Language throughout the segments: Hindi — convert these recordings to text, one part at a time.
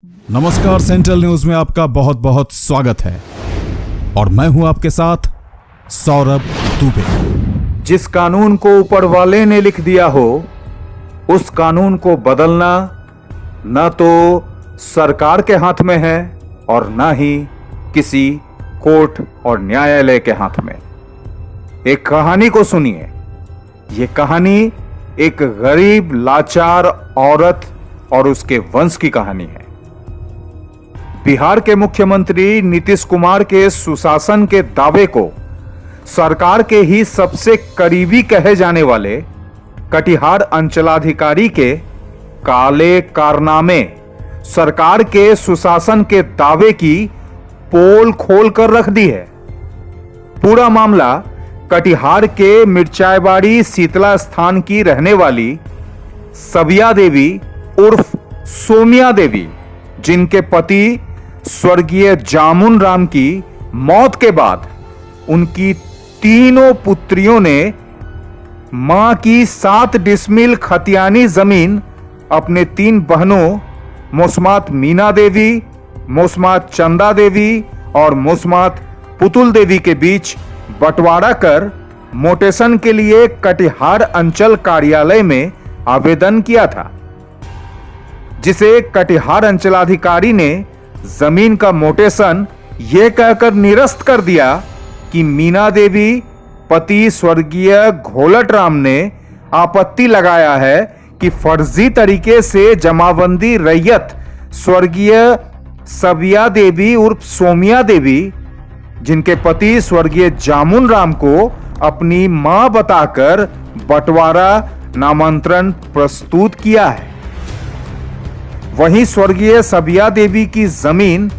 नमस्कार, सेंट्रल न्यूज में आपका बहुत बहुत स्वागत है और मैं हूं आपके साथ सौरभ दुबे। जिस कानून को ऊपर वाले ने लिख दिया हो उस कानून को बदलना न तो सरकार के हाथ में है और न ही किसी कोर्ट और न्यायालय के हाथ में। एक कहानी को सुनिए। ये कहानी एक गरीब लाचार औरत और उसके वंश की कहानी है। बिहार के मुख्यमंत्री नीतीश कुमार के सुशासन के दावे को सरकार के ही सबसे करीबी कहे जाने वाले कटिहार अंचलाधिकारी के काले कारनामे सरकार के सुशासन के दावे की पोल खोल कर रख दी है। पूरा मामला कटिहार के मिर्चाईबाड़ी शीतला स्थान की रहने वाली सबिया देवी उर्फ सोमिया देवी, जिनके पति स्वर्गीय जामुन राम की मौत के बाद उनकी तीनों पुत्रियों ने मां की 7 डिसमिल खतियानी जमीन अपने 3 बहनों मोसमात मीना देवी, मोसमात चंदा देवी और मोसमात पुतुल देवी के बीच बंटवारा कर मोटेशन के लिए कटिहार अंचल कार्यालय में आवेदन किया था, जिसे कटिहार अंचलाधिकारी ने जमीन का मोटेशन यह कहकर निरस्त कर दिया कि मीना देवी पति स्वर्गीय घोलट राम ने आपत्ति लगाया है कि फर्जी तरीके से जमाबंदी रैयत स्वर्गीय सबिया देवी उर्फ सोमिया देवी, जिनके पति स्वर्गीय जामुन राम को अपनी मां बताकर बंटवारा नामांतरण प्रस्तुत किया है। वहीं स्वर्गीय सबिया देवी की जमीन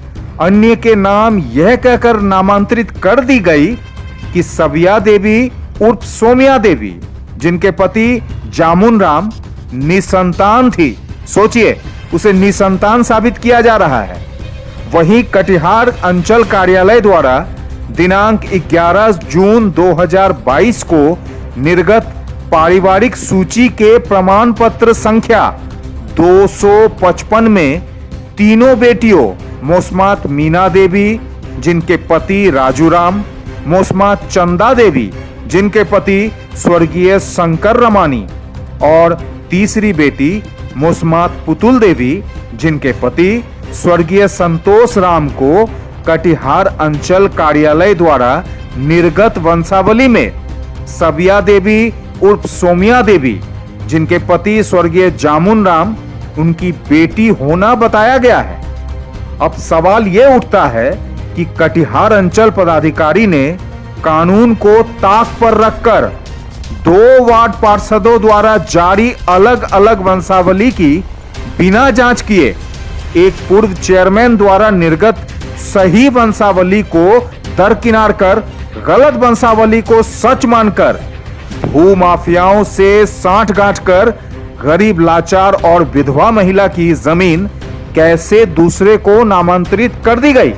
अन्य के नाम यह कहकर नामांतरित कर दी गई कि सबिया देवी उर्फ सोमिया देवी, जिनके पति जामुन राम निसंतान थी, सोचिए उसे निसंतान साबित किया जा रहा है। वहीं कटिहार अंचल कार्यालय द्वारा दिनांक 11 जून 2022 को निर्गत पारिवारिक सूची के प्रमाण पत्र संख्या 255 में तीनों बेटियों मोसमात मीना देवी, जिनके पति राजू राम, मोसमात चंदा देवी, जिनके पति स्वर्गीय शंकर रमानी और तीसरी बेटी मोसमात पुतुल देवी, जिनके पति स्वर्गीय संतोष राम को कटिहार अंचल कार्यालय द्वारा निर्गत वंशावली में सबिया देवी उर्फ सोमिया देवी, जिनके पति स्वर्गीय जामुन राम उनकी बेटी होना बताया गया है। अब सवाल यह उठता है कि कटिहार अंचल पदाधिकारी ने कानून को ताक पर रखकर 2 वार्ड पार्षदों द्वारा जारी अलग अलग वंशावली की बिना जांच किए एक पूर्व चेयरमैन द्वारा निर्गत सही वंशावली को दरकिनार कर गलत वंशावली को सच मानकर भूमाफियाओं से साठ-गांठ कर गरीब लाचार और विधवा महिला की जमीन कैसे दूसरे को नामांतरित कर दी गई।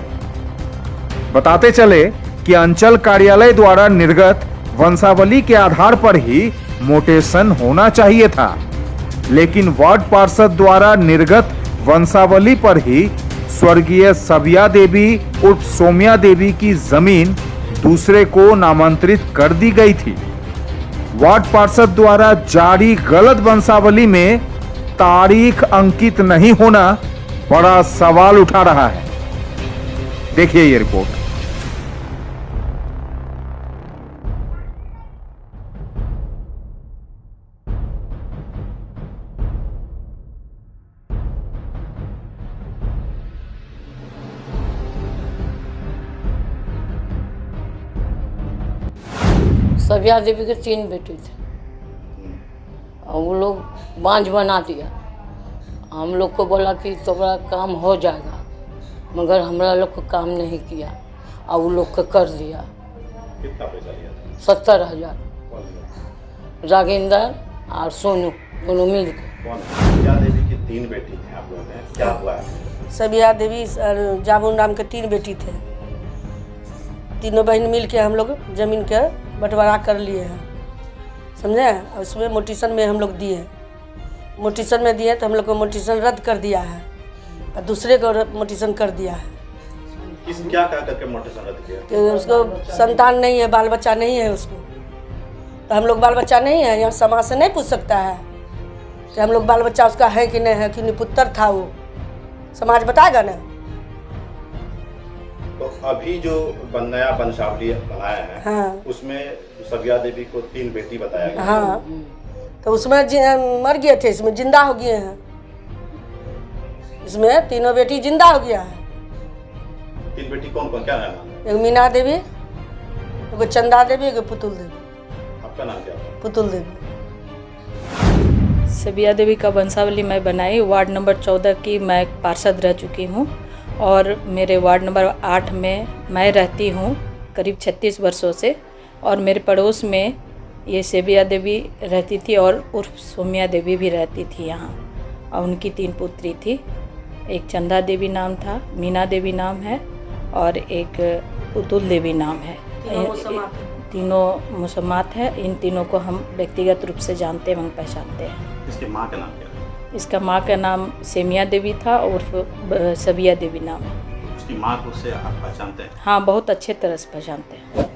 बताते चले कि अंचल कार्यालय द्वारा निर्गत वंशावली के आधार पर ही मोटेशन होना चाहिए था, लेकिन वार्ड पार्षद द्वारा निर्गत वंशावली पर ही स्वर्गीय सबिया देवी उर्फ सोमिया देवी की जमीन दूसरे को नामांतरित कर दी गई थी। वार्ड पार्षद द्वारा जारी गलत वंशावली में तारीख अंकित नहीं होना बड़ा सवाल उठा रहा है। देखिए ये रिपोर्ट। सबिया देवी के 3 बेटे थे और वो लोग बांझ बना दिया। हम लोग को बोला कि तुम्हारा काम हो जाएगा, मगर हमारा लोग को काम नहीं किया और वो लोग को कर दिया। कितना पैसा लिया था? 70,000। रागिंदर और सोनू दोनों मिल के। सबिया देवी की 3 बेटी हैं आप लोगों ने, क्या हुआ है? सबिया देवी और जामुन राम के 3 बेटी थे। तीनों बहन मिल के हम लोग जमीन के बंटवारा कर लिए हैं, समझे। और उसमें मोटिशन में हम लोग दिए, मोटिशन में दिए तो हम लोग को मोटिशन रद्द कर दिया है। और दूसरे को मोटिशन कर दिया है किस क्या कह करके मोटेशन रद्द किया? कि उसको संतान नहीं है, बाल बच्चा नहीं है उसको। तो हम लोग बाल बच्चा नहीं है, यहाँ समाज से नहीं पूछ सकता है कि हम लोग बाल बच्चा उसका है कि नहीं है, कि निपुत्र था वो, समाज बताएगा ना। तो अभी जो नया वंशावली बनाया है, हाँ। उसमें सबिया देवी को 3 बेटी बताया गया। हाँ, तो उसमें मर गए थे, इसमें जिंदा हो गए हैं। इसमें तीनों बेटी जिंदा हो गया है। 3 बेटी कौन कौन, क्या नाम है? एक मीना देवी, एक चंदा देवी, एक पुतुल देवी। आपका नाम क्या है? पुतुल देवी। सबिया देवी का वंशावली मैं बनाई। वार्ड नंबर 14 की मैं पार्षद रह चुकी हूँ और मेरे वार्ड नंबर 8 में मैं रहती हूँ करीब 36 वर्षों से। और मेरे पड़ोस में ये सबिया देवी रहती थी और उर्फ सोमिया देवी भी रहती थी यहाँ, और उनकी 3 पुत्री थी। एक चंदा देवी नाम था, मीना देवी नाम है और एक पुतुल देवी नाम है। तीनों मुसम्मात है। इन तीनों को हम व्यक्तिगत रूप से जानते एवं पहचानते हैं। इसके माँ का नाम क्या है? इसका माँ का नाम सेमिया देवी था और सबिया देवी नाम है। उसकी माँ को से आप पहचानते हैं? हाँ, बहुत अच्छे तरह से पहचानते हैं।